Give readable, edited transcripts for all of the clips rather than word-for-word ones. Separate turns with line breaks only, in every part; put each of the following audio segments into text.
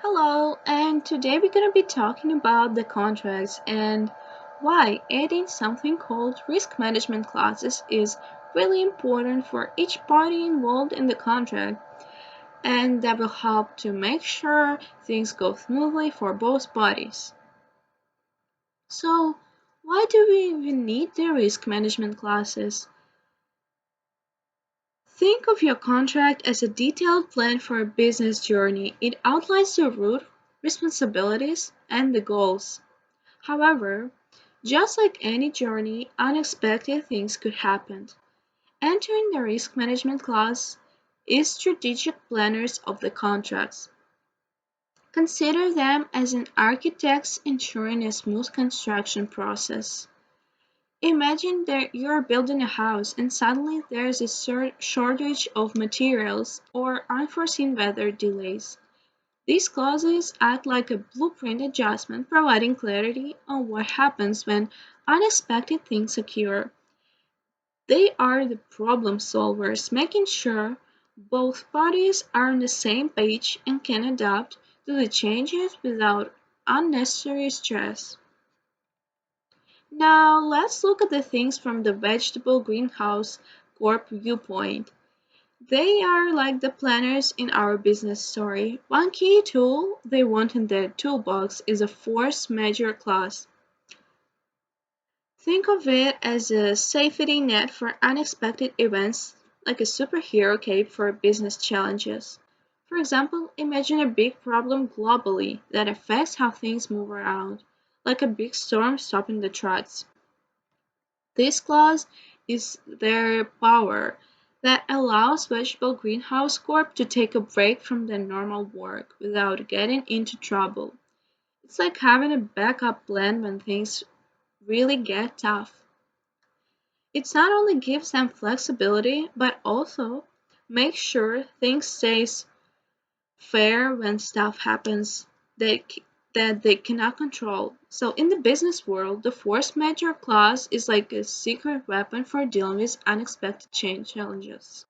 Hello, and today we're going to be talking about the contracts and why adding something called risk management clauses is really important for each party involved in the contract, and that will help to make sure things go smoothly for both parties. So, why do we even need the risk management clauses? Think of your contract as a detailed plan for a business journey. It outlines the route, responsibilities, and the goals. However, just like any journey, unexpected things could happen. Entering the risk management clause is strategic planners of the contracts. Consider them as an architect ensuring a smooth construction process. Imagine that you're building a house and suddenly there's a shortage of materials or unforeseen weather delays. These clauses act like a blueprint adjustment, providing clarity on what happens when unexpected things occur. They are the problem solvers, making sure both parties are on the same page and can adapt to the changes without unnecessary stress. Now, let's look at the things from the Vegetable Greenhouse Corp viewpoint. They are like the planners in our business story. One key tool they want in their toolbox is a force majeure clause. Think of it as a safety net for unexpected events, like a superhero cape for business challenges. For example, imagine a big problem globally that affects how things move around, like a big storm stopping the trades. This clause is their power that allows Vegetable Greenhouse Corp to take a break from their normal work without getting into trouble. It's like having a backup plan when things really get tough. It not only gives them flexibility, but also makes sure things stays fair when stuff happens that that they cannot control. So in the business world, the force majeure clause is like a secret weapon for dealing with unexpected change challenges.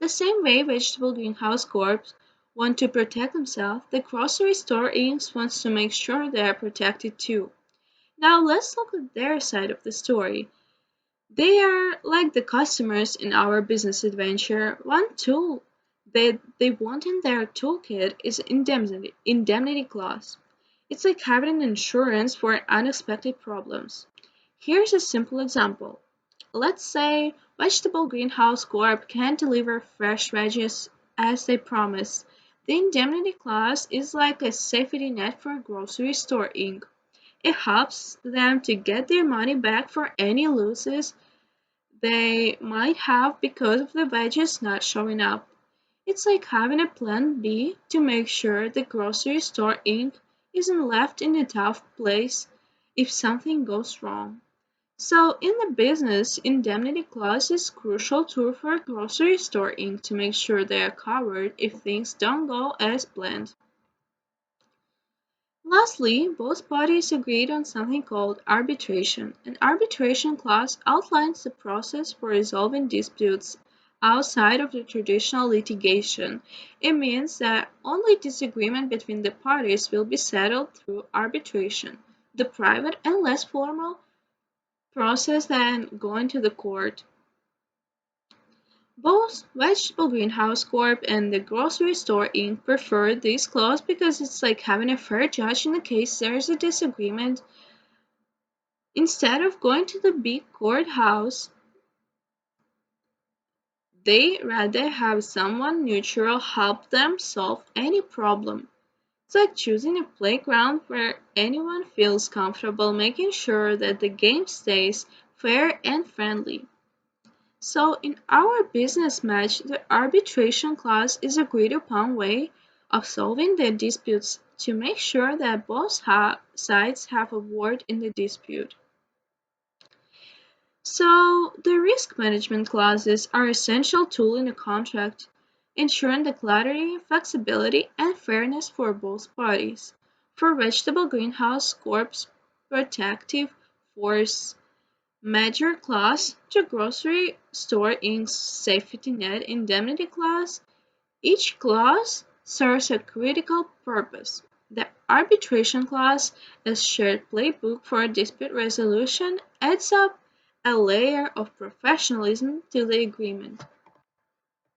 The same way Vegetable Greenhouse Corps want to protect themselves, the grocery store Inc. wants to make sure they are protected too. Now let's look at their side of the story. They are like the customers in our business adventure. One tool they want in their toolkit is indemnity clause. It's like having an insurance for unexpected problems. Here's a simple example. Let's say Vegetable Greenhouse Corp can't deliver fresh veggies as they promised. The indemnity clause is like a safety net for grocery store Inc. It helps them to get their money back for any losses they might have because of the veggies not showing up. It's like having a plan B to make sure the grocery store Inc. isn't left in a tough place if something goes wrong. So, in the business, indemnity clause is crucial tool for grocery store Inc. to make sure they are covered if things don't go as planned. Lastly, both parties agreed on something called arbitration. An arbitration clause outlines the process for resolving disputes outside of the traditional litigation. It means that only disagreement between the parties will be settled through arbitration, the private and less formal process than going to the court. Both Vegetable Greenhouse Corp and the grocery store Inc. prefer this clause because it's like having a fair judge in the case there's a disagreement. Instead of going to the big courthouse, they rather have someone neutral help them solve any problem. It's like choosing a playground where anyone feels comfortable, making sure that the game stays fair and friendly. So in our business match, the arbitration clause is agreed upon way of solving the disputes to make sure that both sides have a word in the dispute. So the risk management clauses are essential tool in a contract, ensuring the clarity, flexibility, and fairness for both parties. For Vegetable Greenhouse Corp's protective force Major clause to grocery store Inc.'s safety net indemnity clause. Each clause serves a critical purpose. The arbitration clause, a shared playbook for dispute resolution, adds up a layer of professionalism to the agreement.